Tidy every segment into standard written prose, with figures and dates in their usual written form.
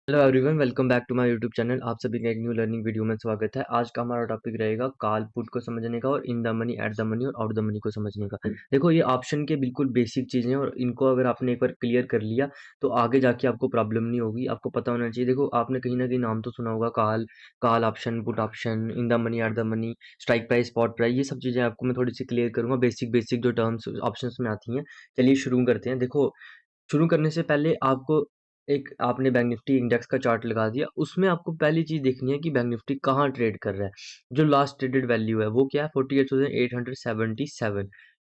Hello everyone, welcome back to my YouTube channel. आप सभी का एक न्यू लर्निंग वीडियो में स्वागत है। आज का हमारा टॉपिक रहेगा कॉल पुट को समझने का और इन the money, at the money और आउट द मनी को समझने का। देखो, ये ऑप्शन के बिल्कुल बेसिक चीज़ें हैं और इनको अगर आपने एक बार क्लियर कर लिया तो आगे जाके आपको प्रॉब्लम नहीं होगी। आपको पता होना चाहिए। देखो, आपने कहीं ना कहीं नाम तो सुना होगा, call call option, put option, in the money, at the money, strike price, spot price. ये सब चीज़ें आपको मैं थोड़ी सी क्लियर करूंगा, बेसिक बेसिक जो टर्म्स ऑप्शन में आती हैं। चलिए शुरू करते हैं। देखो, शुरू करने से पहले आपको एक आपने बैंक निफ्टी इंडेक्स का चार्ट लगा दिया, उसमें आपको पहली चीज देखनी है कि बैंक निफ्टी कहाँ ट्रेड कर रहा है। जो लास्ट ट्रेडेड वैल्यू है वो क्या है? 48,877।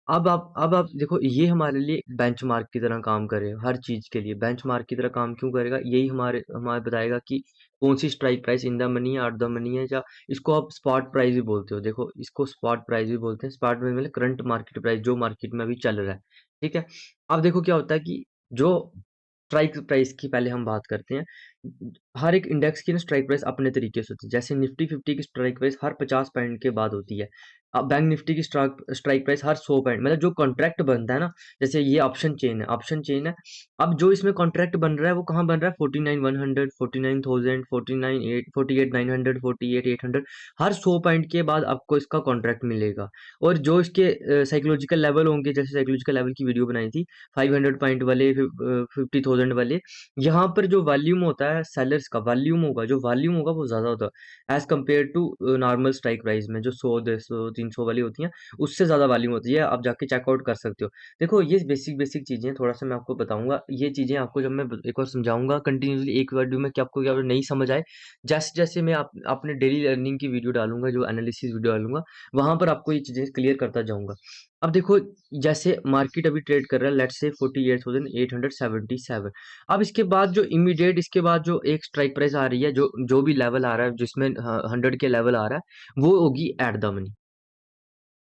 अब आप देखो, ये हमारे लिए बेंचमार्क की तरह काम करेगा। हर चीज के लिए बेंचमार्क की तरह काम क्यों करेगा? यही हमारे हमारे बताएगा कि कौन सी strike price in the money है, आउट द मनी है, या इसको आप स्पॉट प्राइस भी बोलते हो। देखो, इसको स्पॉट प्राइस भी बोलते हैं। स्पॉट प्राइस मतलब करंट मार्केट प्राइस, जो मार्केट में अभी चल रहा है। ठीक है। अब देखो क्या होता है कि जो स्ट्राइक प्राइस की पहले हम बात करते हैं। हर एक इंडेक्स की ना स्ट्राइक प्राइस अपने तरीके से होती है। जैसे निफ्टी 50 की स्ट्राइक प्राइस हर 50 पॉइंट के बाद होती है। अब बैंक निफ्टी की स्ट्राइक प्राइस हर 100 पॉइंट, मतलब जो कॉन्ट्रैक्ट बनता है ना। जैसे ये ऑप्शन चेन है। अब जो इसमें कॉन्ट्रैक्ट बन रहा है वो कहाँ बन रहा है? 49,100, 49,000, 48,900, 48,800। हर 100 पॉइंट के बाद आपको इसका कॉन्ट्रैक्ट मिलेगा। और जो इसके साइकोलॉजिकल लेवल होंगे, जैसे साइकोलॉजिकल लेवल की वीडियो बनाई थी, 500 पॉइंट वाले, 50,000 वाले, यहाँ पर जो वॉल्यूम होता है सेलर्स का, वॉल्यूम होगा, जो वॉल्यूम होगा वो ज्यादा होता है as compared to normal strike price में, जो 100, 200, 300 वाली होती हैं। उससे ज्यादा वॉल्यूम होती है। आप जाके चेकआउट कर सकते हो। देखो, ये बेसिक बेसिक चीजें थोड़ा सा मैं आपको बताऊंगा। ये चीजें आपको जब मैं एक बार समझाऊंगा कंटिन्यूसली एक वीडियो में, कि आपको क्या नहीं समझ आए। जैसे जैसे मैं अपने डेली लर्निंग की वीडियो डालूंगा, जो एनालिसिस वीडियो डालूंगा, वहां पर आपको ये चीजें क्लियर करता जाऊंगा। अब देखो, जैसे मार्केट अभी ट्रेड कर रहा है, लेट्स से 48,877। अब इसके बाद जो इमीडिएट, इसके बाद जो एक स्ट्राइक प्राइस आ रही है, जो जो भी लेवल आ रहा है, जिसमें 100 के लेवल आ रहा है, वो होगी एट द मनी।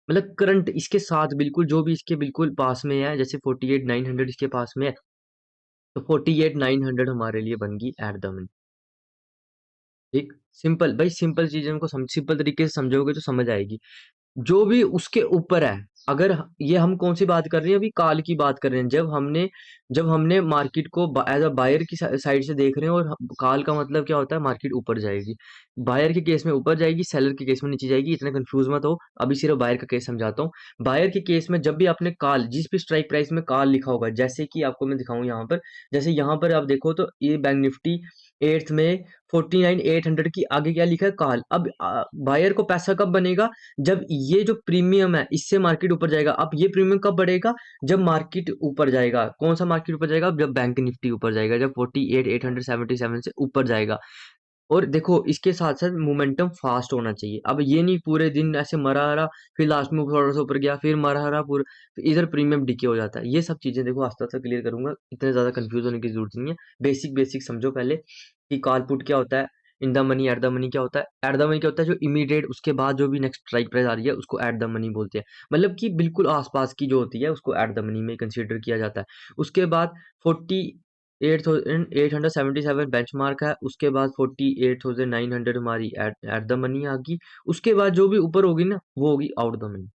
मतलब करंट इसके साथ बिल्कुल, जो भी इसके बिल्कुल पास में है, जैसे 48,900 इसके पास में है, तो 48,900 हमारे लिए बन गई एट द मनी। ठीक, सिंपल भाई, सिंपल चीजें को सिंपल तरीके से समझोगे तो समझ आएगी। जो भी उसके ऊपर है, अगर ये हम कौन सी बात कर रहे हैं? अभी काल की बात कर रहे हैं। जब हमने मार्केट को एज अ बायर की साइड से देख रहे हैं, और काल का मतलब क्या होता है? मार्केट ऊपर जाएगी। बायर के केस में ऊपर जाएगी, सेलर के केस में नीचे जाएगी। इतना कंफ्यूज मत हो, अभी सिर्फ बायर का केस समझाता हूँ। बायर के केस में जब भी आपने काल, जिस भी स्ट्राइक प्राइस में काल लिखा होगा, जैसे कि आपको मैं दिखाऊं यहाँ पर, जैसे यहाँ पर आप देखो तो ये बैंक निफ्टी एट्थ में 49,800 की आगे क्या लिखा है? कॉल। अब बायर को पैसा कब बनेगा? जब ये जो प्रीमियम है इससे मार्केट ऊपर जाएगा। अब ये प्रीमियम कब बढ़ेगा? जब मार्केट ऊपर जाएगा। कौन सा मार्केट ऊपर जाएगा? जब बैंक निफ्टी ऊपर जाएगा, जब 48,877 से ऊपर जाएगा। और देखो, इसके साथ साथ मोमेंटम फास्ट होना चाहिए। अब ये नहीं पूरे दिन ऐसे मरा रहा, फिर लास्ट में थोड़ा सा ऊपर गया, फिर मरा रहा पूरा, फिर इधर प्रीमियम डिके हो जाता है। ये सब चीजें देखो आस्ते आस्ते क्लियर करूंगा, इतने ज्यादा कंफ्यूज होने की जरूरत नहीं है। बेसिक बेसिक समझो पहले कि कॉल पुट क्या होता है, इन the money, at the money क्या होता है। एट द मनी क्या होता है? जो इमीडिएट उसके बाद जो भी नेक्स्ट स्ट्राइक प्राइस आ रही है उसको एट द मनी बोलते हैं। मतलब कि बिल्कुल आसपास की जो होती है उसको एट द मनी में कंसीडर किया जाता है। उसके बाद 48,877 बेंचमार्क है। उसके बाद 48,900 हमारी एट एट द मनी आ गई। उसके बाद जो भी ऊपर होगी ना, वो होगी आउट द मनी।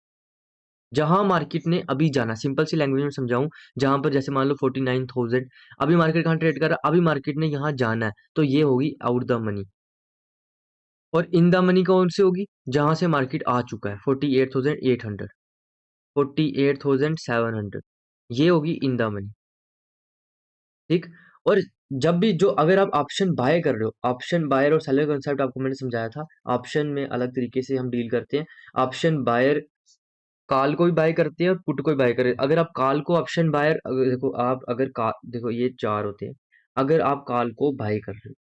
जहां मार्केट ने अभी जाना, सिंपल सी लैंग्वेज में समझाऊं, जहां पर जैसे मान लो 49,000, अभी मार्केट कहाँ ट्रेड कर रहा है? अभी मार्केट ने यहाँ जाना है, तो ये होगी आउट द मनी। और इन द मनी कौन सी होगी? जहां से मार्केट आ चुका है, 48,800, 48,700, ये होगी इन द मनी। ठीक। और जब भी जो, अगर आप ऑप्शन बाय कर रहे हो, ऑप्शन बायर और सेलर कॉन्सेप्ट आपको मैंने समझाया था। ऑप्शन में अलग तरीके से हम डील करते हैं। ऑप्शन बायर कॉल को भी बाय करते हैं और पुट को भी बाय करते हैं। अगर आप कॉल को ऑप्शन बायर, देखो आप अगर देखो ये चार होते हैं। अगर आप कॉल को बाय कर रहे हो,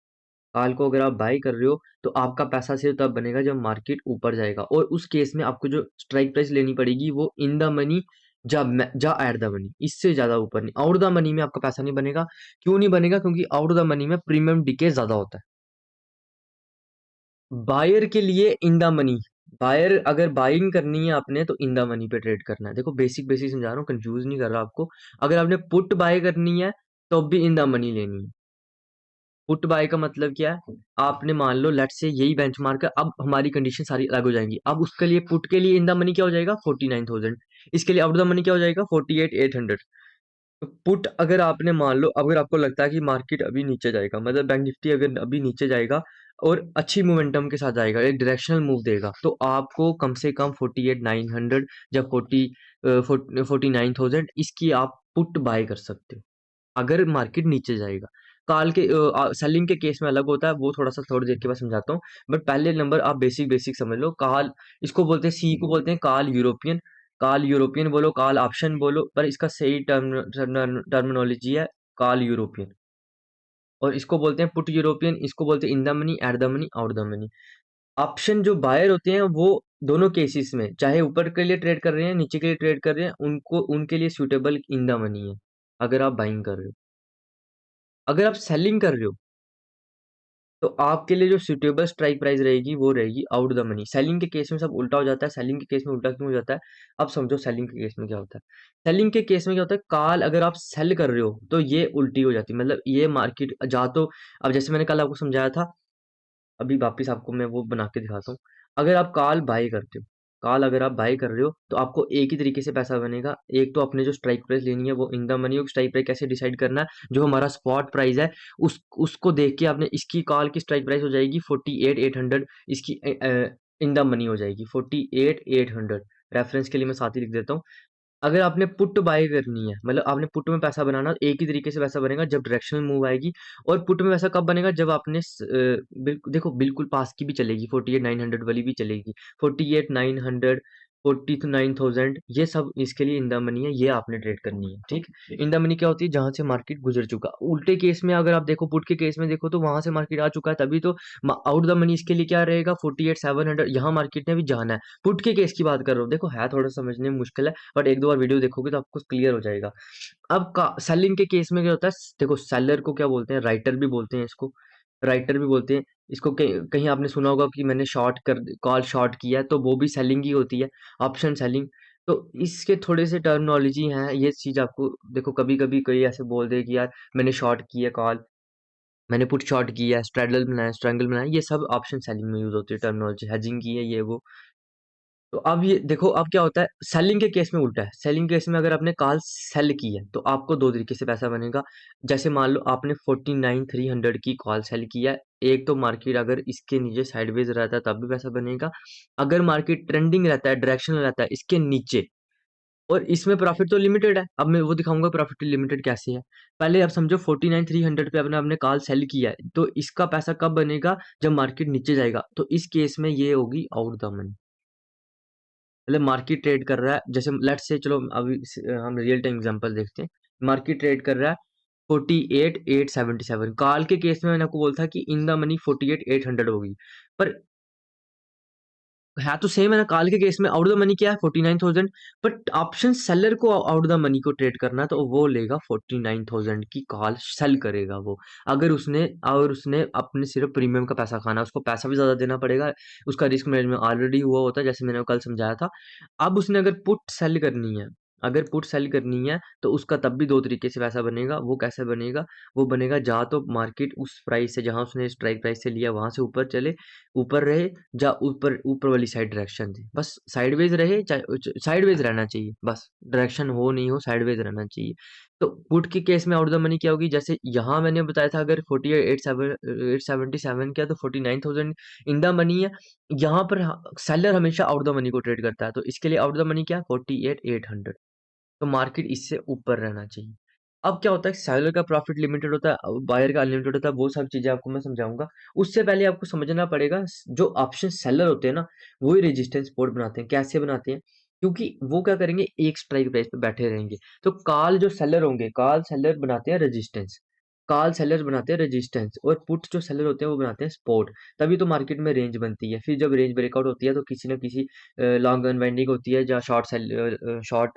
कॉल को अगर आप बाय कर रहे हो, तो आपका पैसा सिर्फ तब बनेगा जब मार्केट ऊपर जाएगा। और उस केस में आपको जो स्ट्राइक प्राइस लेनी पड़ेगी वो इन द मनी, जा एट द मनी, इससे ज्यादा ऊपर नहीं। आउट द मनी में आपका पैसा नहीं बनेगा। क्यों नहीं बनेगा? क्योंकि आउट द मनी में प्रीमियम डिके ज्यादा होता है। बायर के लिए इन द मनी, बायर अगर बाइंग करनी है आपने तो इन द मनी पे ट्रेड करना है। देखो, बेसिक बेसिक समझा रहा हूँ, कंफ्यूज नहीं कर रहा आपको। अगर आपने पुट बाय करनी है तो भी इन द मनी लेनी है। पुट बाय का मतलब क्या है? आपने मान लो लेट से यही बेंचमार्क है, अब हमारी कंडीशन सारी अलग हो जाएंगी। अब उसके लिए पुट के लिए इन द मनी क्या हो जाएगा? 49,000। इसके लिए आउट द मनी क्या हो जाएगा? 48,800। तो पुट अगर आपने मान लो, अगर आपको लगता है कि मार्केट अभी नीचे जाएगा, मतलब बैंक निफ्टी अगर अभी नीचे जाएगा और अच्छी मोमेंटम के साथ जाएगा, एक डायरेक्शनल मूव देगा, तो आपको कम से कम 48,900 या 49,000 इसकी आप पुट बाय कर सकते हो अगर मार्केट नीचे जाएगा। कॉल के सेलिंग के केस में अलग होता है, वो थोड़ा सा थोड़ी देर के बाद समझाता हूँ। बट पहले नंबर आप बेसिक बेसिक समझ लो। कॉल, इसको बोलते हैं, सी को बोलते हैं कॉल यूरोपियन। कॉल यूरोपियन बोलो, कॉल ऑप्शन बोलो, पर इसका सही टर्मिनोलॉजी है कॉल यूरोपियन। और इसको बोलते हैं पुट यूरोपियन, इसको बोलते हैं इन the money, at the money, out the money. Option जो बायर होते हैं वो दोनों केसेस में, चाहे ऊपर के लिए ट्रेड कर रहे हैं, नीचे के लिए ट्रेड कर रहे हैं, उनको उनके लिए सूटेबल इन द मनी है अगर आप बाइंग कर रहे हो। अगर आप सेलिंग कर रहे हो तो आपके लिए जो सुटेबल स्ट्राइक प्राइस रहेगी वो रहेगी आउट द मनी। सेलिंग के केस में सब उल्टा हो जाता है। सेलिंग के केस में उल्टा क्यों हो जाता है? अब समझो सेलिंग के केस में क्या होता है। सेलिंग के केस में क्या होता है, कॉल अगर आप सेल कर रहे हो तो ये उल्टी हो जाती है, मतलब ये मार्केट जा तो, अब जैसे मैंने कल आपको समझाया था, अभी वापस आपको मैं वो बना के दिखाता हूँ। अगर आप कॉल बाय करते हो, कॉल अगर आप बाय कर रहे हो तो आपको एक ही तरीके से पैसा बनेगा। एक तो अपने जो स्ट्राइक प्राइस लेनी है वो इन द मनी हो। स्ट्राइक प्राइस कैसे डिसाइड करना है, जो हमारा स्पॉट प्राइस है उसको देख के आपने, इसकी कॉल की स्ट्राइक प्राइस हो जाएगी 48,800, इसकी इन द मनी हो जाएगी 48,800। रेफरेंस के लिए मैं साथ ही लिख देता हूँ। अगर आपने पुट बाय करनी है, मतलब आपने पुट में पैसा बनाना, एक ही तरीके से पैसा बनेगा जब डायरेक्शनल मूव आएगी। और पुट में पैसा कब बनेगा, जब आपने बिल्कुल देखो, बिल्कुल पास की भी चलेगी, 48,900 वाली भी चलेगी, 48,900, 49,000, ये सब इसके लिए इन द मनी है, ये आपने ट्रेड करनी है। ठीक। इन द मनी क्या होती है, जहां से मार्केट गुजर चुका। उल्टे केस में अगर आप देखो, पुट के केस में देखो, तो वहां से मार्केट आ चुका है, तभी तो आउट द मनी इसके लिए क्या रहेगा, 48,700, यहाँ मार्केट ने भी जाना है। पुट के केस की बात कर रहा हूँ, देखो है थोड़ा समझने में मुश्किल है, बट एक दो बार वीडियो देखोगे तो आपको क्लियर हो जाएगा। अब का सेलिंग के केस में क्या होता है, देखो सेलर को क्या बोलते हैं, राइटर भी बोलते हैं इसको, राइटर भी बोलते हैं इसको। कहीं कहीं आपने सुना होगा कि मैंने शॉर्ट कर, कॉल शॉर्ट किया है, तो वो भी सेलिंग ही होती है, ऑप्शन सेलिंग। तो इसके थोड़े से टर्मिनोलॉजी हैं, ये चीज आपको देखो, कभी कभी कोई ऐसे बोल दे कि यार मैंने शॉर्ट किया कॉल, मैंने पुट शॉर्ट किया है, स्ट्रैडल बनाया, स्ट्रैंगल बनाया, ये सब ऑप्शन सेलिंग में यूज होती है टर्मिनोलॉजी, हेजिंग की है ये वो। तो अब ये देखो, अब क्या होता है सेलिंग के केस में उल्टा है। सेलिंग केस में अगर आपने कॉल सेल की है तो आपको दो तरीके से पैसा बनेगा। जैसे मान लो आपने 49,300 की कॉल सेल किया है, एक तो मार्केट अगर इसके नीचे साइडवेज रहता है तब भी पैसा बनेगा। अगर मार्केट ट्रेंडिंग रहता है, डायरेक्शनल रहता है इसके नीचे, और इसमें प्रॉफिट तो लिमिटेड है। अब मैं वो दिखाऊंगा प्रॉफिट लिमिटेड कैसे है। पहले आप समझो 49,300 पे आपने आपने कॉल सेल किया है, तो इसका पैसा कब बनेगा, जब मार्केट नीचे जाएगा, तो इस केस में ये होगी आउट द मनी। मतलब मार्केट ट्रेड कर रहा है, जैसे लेट्स से, चलो अभी हम रियल टाइम एग्जांपल देखते हैं। मार्केट ट्रेड कर रहा है 48,877, कॉल के केस में मैंने आपको बोला था कि इन द मनी 48,800 होगी, पर है तो सेम है ना। कॉल के केस में आउट द मनी क्या है, 49,000, बट ऑप्शन सेलर को आउट द मनी को ट्रेड करना है, तो वो लेगा 49,000 की कॉल सेल करेगा वो। अगर उसने अपने सिर्फ प्रीमियम का पैसा खाना, उसको पैसा भी ज्यादा देना पड़ेगा, उसका रिस्क मैनेजमेंट ऑलरेडी हुआ होता है, जैसे मैंने कल समझाया था। अब उसने अगर पुट सेल करनी है, अगर पुट सेल करनी है तो उसका तब भी दो तरीके से पैसा बनेगा। वो कैसे बनेगा, वो बनेगा जहाँ तो मार्केट उस प्राइस से, जहां उसने स्ट्राइक प्राइस से लिया वहां से ऊपर चले, ऊपर रहे, जा ऊपर ऊपर वाली साइड डायरेक्शन थी, बस साइडवेज रहे, चाहे साइडवेज रहना चाहिए, बस डायरेक्शन हो नहीं हो साइडवेज रहना चाहिए। तो पुट के केस में आउट द मनी क्या होगी, जैसे यहाँ मैंने बताया था, अगर 48,777 क्या, तो 49,000 इन द मनी है। यहाँ पर सेलर हमेशा आउट द मनी को ट्रेड करता है, तो इसके लिए आउट द मनी क्या, 48,800। तो मार्केट इससे ऊपर रहना चाहिए। अब क्या होता है, सेलर का प्रॉफिट लिमिटेड होता है, बायर का अनलिमिटेड होता है, वो सब चीजें आपको मैं समझाऊंगा। उससे पहले आपको समझना पड़ेगा, जो ऑप्शन सेलर होते हैं ना, वो ही रेजिस्टेंस सपोर्ट बनाते हैं। कैसे बनाते हैं, क्योंकि वो क्या करेंगे, एक स्ट्राइक प्राइस पे बैठे रहेंगे। तो कॉल जो सेलर होंगे, कॉल सेलर बनाते हैं रेजिस्टेंस, कॉल सेलर बनाते हैं रेजिस्टेंस, और पुट जो सेलर होते हैं वो बनाते हैं सपोर्ट। तभी तो मार्केट में रेंज बनती है। फिर जब रेंज ब्रेकआउट होती है तो किसी ना किसी लॉन्ग अनवाइंडिंग होती है, या शॉर्ट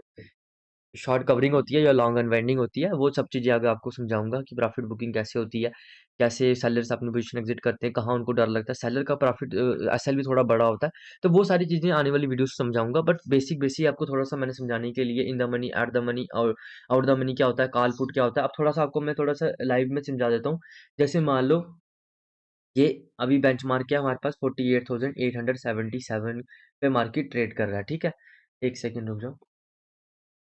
शॉर्ट कवरिंग होती है, या लॉन्ग अनवाइंडिंग होती है। वो सब चीज़ें आगे आपको समझाऊंगा कि प्रॉफिट बुकिंग कैसे होती है, कैसे सेलर्स अपनी पोजीशन एग्जिट करते हैं, कहाँ उनको डर लगता है, सेलर का प्रॉफिट एसएल भी थोड़ा बड़ा होता है। तो वो सारी चीज़ें आने वाली वीडियो से समझाऊंगा, बट बेसिक बेसिक आपको थोड़ा सा मैंने समझाने के लिए, इन the money, at the money और आउट द मनी क्या होता है, कॉल पुट क्या होता है, अब थोड़ा सा आपको मैं थोड़ा सा लाइव में समझा देता हूँ। जैसे मान लो ये अभी बेंचमार्क क्या है हमारे पास, 48,877 पे मार्केट ट्रेड कर रहा है। ठीक है, एक सेकेंड रुक जाओ।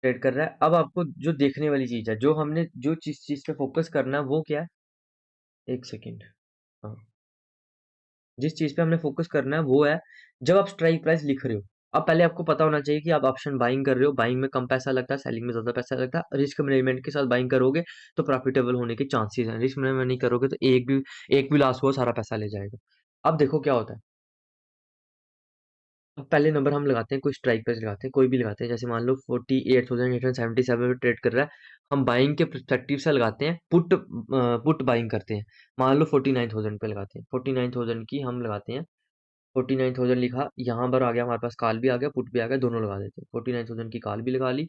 ट्रेड कर रहा है। अब आपको जो देखने वाली चीज है, जो हमने जो चीज चीज पे फोकस करना है वो क्या है, एक सेकेंड। हाँ, जिस चीज पे हमने फोकस करना है वो है, जब आप स्ट्राइक प्राइस लिख रहे हो, अब पहले आपको पता होना चाहिए कि आप ऑप्शन बाइंग कर रहे हो, बाइंग में कम पैसा लगता है, सेलिंग में ज्यादा पैसा लगता है। रिस्क मैनेजमेंट के साथ बाइंग करोगे तो प्रॉफिटेबल होने के चांसेस हैं, रिस्क मैनेजमेंट नहीं करोगे तो एक भी लॉस हुआ सारा पैसा ले जाएगा। अब देखो क्या होता है। अब पहले नंबर हम लगाते हैं, कोई स्ट्राइक प्राइस लगाते हैं, कोई भी लगाते हैं, जैसे मान लो 48,877 पे ट्रेड कर रहा है, हम बाइंग के परस्पेक्टिव से लगाते हैं, पुट बाइंग करते हैं। मान लो 49,000 पे लगाते हैं, 49,000 की हम लगाते हैं। 49,000 लिखा, यहाँ पर आ गया हमारे पास, कॉल भी आ गया, पुट भी आ गया, दोनों लगा देते हैं। 49,000 की कॉल भी लगा ली,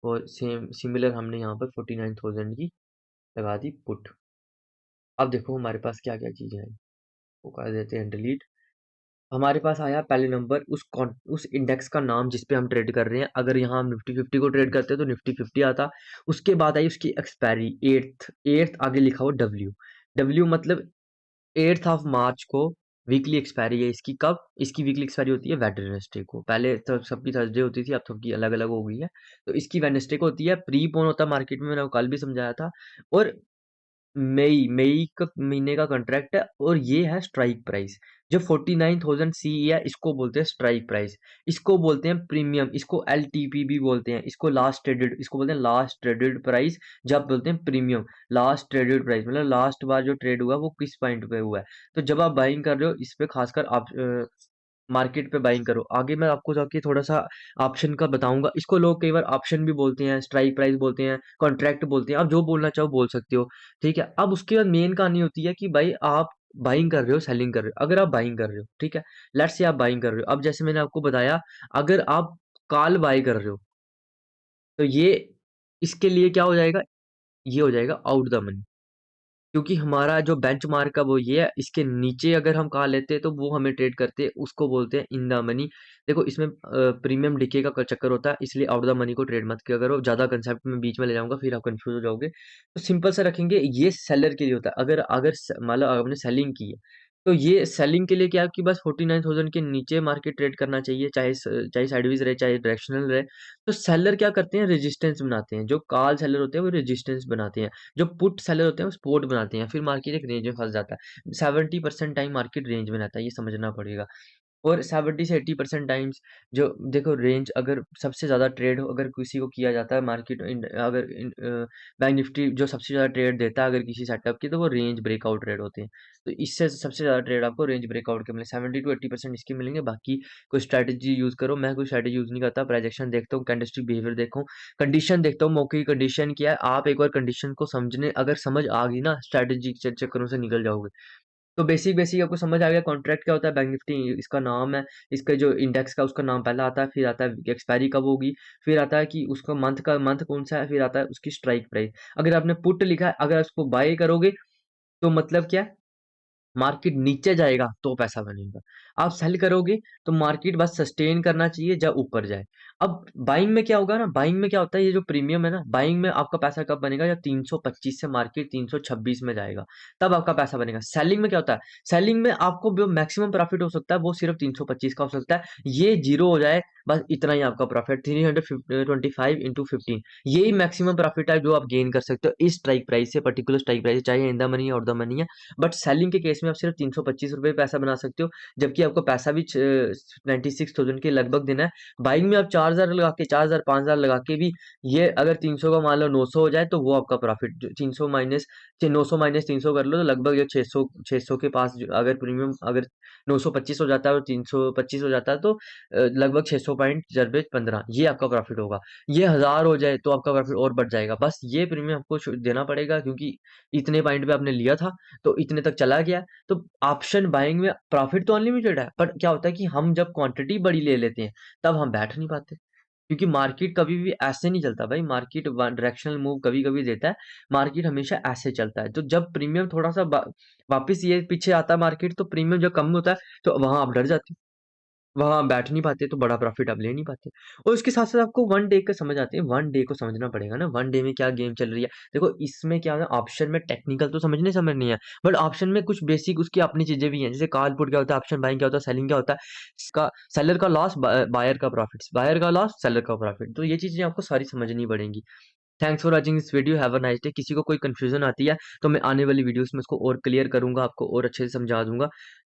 और सेम सिमिलर हमने यहाँ पर 49,000 की लगा दी पुट। अब देखो हमारे पास क्या क्या चीजें हैं, वो कर देते हैं डिलीट। हमारे पास आया पहले नंबर, उस इंडेक्स का नाम जिस पे हम ट्रेड कर रहे हैं। अगर यहाँ हम निफ्टी 50 को ट्रेड करते हैं तो निफ्टी 50 आता। उसके बाद आई उसकी एक्सपायरी, एट्थ एट्थ आगे लिखा हो डब्ल्यू। डब्ल्यू मतलब 8 मार्च को वीकली एक्सपायरी है इसकी। कब इसकी वीकली एक्सपायरी होती है? वेडनेसडे को। पहले तो सबकी थर्सडे होती थी, अब सबकी अलग अलग हो गई है। तो इसकी वेडनेसडे को होती है। प्री पोन होता है मार्केट में, मैंने कल भी समझाया था। और मई मई का महीने का कॉन्ट्रैक्ट है, और ये है स्ट्राइक प्राइस। जो 49,000 सी है, इसको बोलते हैं स्ट्राइक प्राइस। इसको बोलते हैं प्रीमियम, इसको एलटीपी भी बोलते हैं, इसको लास्ट ट्रेडेड, इसको बोलते हैं लास्ट ट्रेडेड प्राइस। जब बोलते हैं प्रीमियम, लास्ट ट्रेडेड प्राइस मतलब लास्ट बार जो ट्रेड हुआ वो किस पॉइंट पे हुआ है। तो जब आप बाइंग कर रहे हो इस पे खासकर आप मार्केट पे बाइंग करो। आगे मैं आपको जाके थोड़ा सा ऑप्शन का बताऊंगा। इसको लोग कई बार ऑप्शन भी बोलते हैं, स्ट्राइक प्राइस बोलते हैं, कॉन्ट्रैक्ट बोलते हैं, आप जो बोलना चाहो बोल सकते हो। ठीक है, अब उसके बाद मेन कहानी होती है कि भाई आप बाइंग कर रहे हो, सेलिंग कर रहे हो। अगर आप बाइंग कर रहे हो, ठीक है, लेट्स से आप बाइंग कर रहे हो, अब जैसे मैंने आपको बताया, अगर आप कॉल बाय कर रहे हो तो ये इसके लिए क्या हो जाएगा, ये हो जाएगा आउट द मनी। क्योंकि हमारा जो बेंचमार्क है वो ये है, इसके नीचे अगर हम कहा लेते हैं तो वो हमें ट्रेड करते हैं, उसको बोलते हैं इन द मनी। देखो इसमें प्रीमियम डिके का चक्कर होता है, इसलिए आउट द मनी को ट्रेड मत किया करो। ज्यादा कंसेप्ट में बीच में ले जाऊंगा फिर आप कंफ्यूज हो जाओगे। तो सिंपल से रखेंगे, ये सेलर के लिए होता है। अगर अगर मान लो आपने सेलिंग की है, तो ये सेलिंग के लिए क्या है कि बस 49,000 के नीचे मार्केट ट्रेड करना चाहिए, चाहे साइडवेज रहे चाहे डायरेक्शनल रहे। तो सेलर क्या करते हैं, रेजिस्टेंस बनाते हैं। जो कॉल सेलर होते हैं वो रेजिस्टेंस बनाते हैं, जो पुट सेलर होते हैं वो सपोर्ट बनाते हैं। फिर मार्केट एक रेंज में फंस जाता है। 70% टाइम मार्केट रेंज में रहता है, ये समझना पड़ेगा। और 70 से 80% टाइम्स जो देखो रेंज, अगर सबसे ज़्यादा ट्रेड अगर किसी को किया जाता है मार्केट, अगर बैंक निफ्टी जो सबसे ज़्यादा ट्रेड देता है अगर किसी सेटअप की, तो वो रेंज ब्रेकआउट ट्रेड होते हैं। तो इससे सबसे ज़्यादा ट्रेड आपको रेंज ब्रेकआउट के मिले, 70 to 80% इसके मिलेंगे। बाकी कोई स्ट्रैटेजी यूज़ करो, मैं कोई स्ट्रैटेजी यूज़ नहीं करता। प्राइजेक्शन देखता हूँ, कैंडलस्टिक बिहेवियर देखता हूँ, कंडीशन देखता हूँ, मौके की कंडीशन क्या है। आप एक बार कंडीशन को समझने अगर समझ आ गई ना, स्ट्रैटेजी के चक्करों से निकल जाओगे। तो बेसिक बेसिक आपको समझ आ गया कॉन्ट्रैक्ट क्या होता है। बैंक निफ्टी इसका नाम है, इसका जो इंडेक्स का उसका नाम पहला आता है, फिर आता है एक्सपायरी कब होगी, फिर आता है कि उसका मंथ कौन सा है, फिर आता है उसकी स्ट्राइक प्राइस। अगर आपने पुट लिखा है, अगर उसको बाय करोगे तो मतलब क्या है, मार्केट नीचे जाएगा तो पैसा बनेगा। आप सेल करोगे तो मार्केट बस सस्टेन करना चाहिए, जब ऊपर जाए। अब बाइंग में क्या होगा ना, बाइंग में क्या होता है, ये जो प्रीमियम है ना, बाइंग में आपका पैसा कब बनेगा, जब 325 से मार्केट 326 में जाएगा, तब आपका पैसा बनेगा। सेलिंग में क्या होता है, सेलिंग में आपको जो मैक्सिमम प्रॉफिट हो सकता है वो सिर्फ 325 का हो सकता है। ये जीरो हो जाए, बस इतना ही आपका प्रॉफिट, 325 into 15, यही मैक्सिमम प्रॉफिट है जो आप गेन कर सकते हो इस स्ट्राइक प्राइस से, पर्टिकुलर स्ट्राइक प्राइस, चाहे इन द मनी और द मनी है। बट सेलिंग के केस में आप सिर्फ 325 रुपये पैसा बना सकते हो, जबकि आपको पैसा भी 96,000 के लगभग देना है। बाइंग में आप 4,000 लगा के, 4,000 5,000 लगा के भी, ये अगर 300 का मान लो 900 हो जाए तो वो आपका प्रॉफिट। 300 माइनस 900 माइनस 300 कर लो तो लगभग ये 600 के पास। अगर प्रीमियम अगर 925 हो जाता है और 325 हो जाता है तो लगभग 600.15 ये आपका प्रॉफिट होगा। ये 1,000 हो जाए तो आपका प्रॉफिट और बढ़ जाएगा। बस ये प्रीमियम आपको देना पड़ेगा, क्योंकि इतने पॉइंट पे आपने लिया था तो इतने तक चला गया। तो ऑप्शन बाइंग में प्रॉफिट तो अनलिमिटेड है, पर क्या होता है कि हम जब क्वांटिटी बड़ी ले लेते हैं तब हम बैठ नहीं पाते। क्योंकि मार्केट कभी भी ऐसे नहीं चलता भाई, मार्केट डायरेक्शनल मूव कभी कभी देता है, मार्केट हमेशा ऐसे चलता है। तो जब प्रीमियम थोड़ा सा वापस ये पीछे आता है मार्केट, तो प्रीमियम जब कम होता है तो वहां आप डर जाते हो। वहाँ बैठ नहीं पाते तो बड़ा प्रॉफ़िट आप ले नहीं पाते। और उसके साथ-साथ आपको वन डे का समझ आते हैं, वन डे को समझना पड़ेगा ना, वन डे में क्या गेम चल रही है। देखो इसमें क्या है ना, ऑप्शन में टेक्निकल तो समझनी है, बट ऑप्शन में कुछ बेसिक उसकी अपनी चीज़ें भी हैं। जैसे कॉल पुट क्या होता है, ऑप्शन बाइंग क्या होता है, सेलिंग क्या होता है, इसका सेलर का लॉस बायर का प्रॉफिट्स, बायर का लॉस सेलर का प्रॉफिट। तो ये चीज़ें आपको सारी समझनी पड़ेंगी। Thanks for watching this video, have a nice day. किसी को कोई कन्फ्यूज़न आती है तो मैं आने वाली वीडियोज़ में उसको और क्लियर करूँगा, आपको और अच्छे से समझा दूँगा।